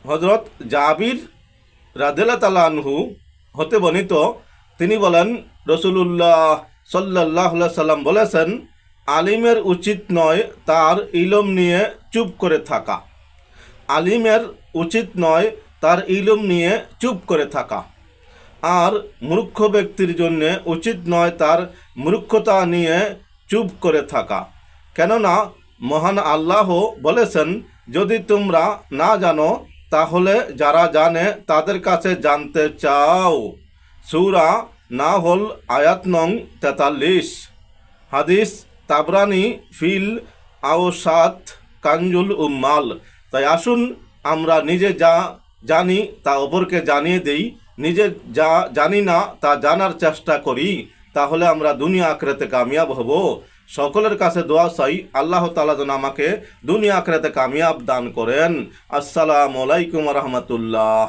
হজরত জাবির রাদিয়াল্লাহু তাআলা আনহু হতে বর্ণিত, তিনি বলেন রাসূলুল্লাহ সাল্লাল্লাহু আলাইহি সাল্লাম বলেছেন, আলিমের উচিত নয় তার ইলম নিয়ে চুপ করে থাকা। আলিমের উচিত নয় তার ইলম নিয়ে চুপ করে থাকা। আর মূর্খ ব্যক্তির জন্য উচিত নয় তার মূর্খতা নিয়ে চুপ করে থাকা। কেননা মহান আল্লাহ বলেছেন, যদি তোমরা না জানো তাহলে যারা জানে তাদের কাছে জানতে চাও। সূরা নাহল আয়াত নং 43। হাদিস তাবরানি ফিল আওসাত কানজুল উম্মাল। তাই আসুন আমরা নিজে যা জানি তা অপরকে জানিয়ে দেই, নিজে যা জানি না তা জানার চেষ্টা করি, তাহলে আমরা দুনিয়া আখিরাতে কামিয়াব হব। সকলের কাছে দোয়া চাই, আল্লাহ তাআলা যেন আমাকে দুনিয়া আখিরাতে কামিয়াব দান করেন। আসসালামু আলাইকুম ওয়া রাহমাতুল্লাহ।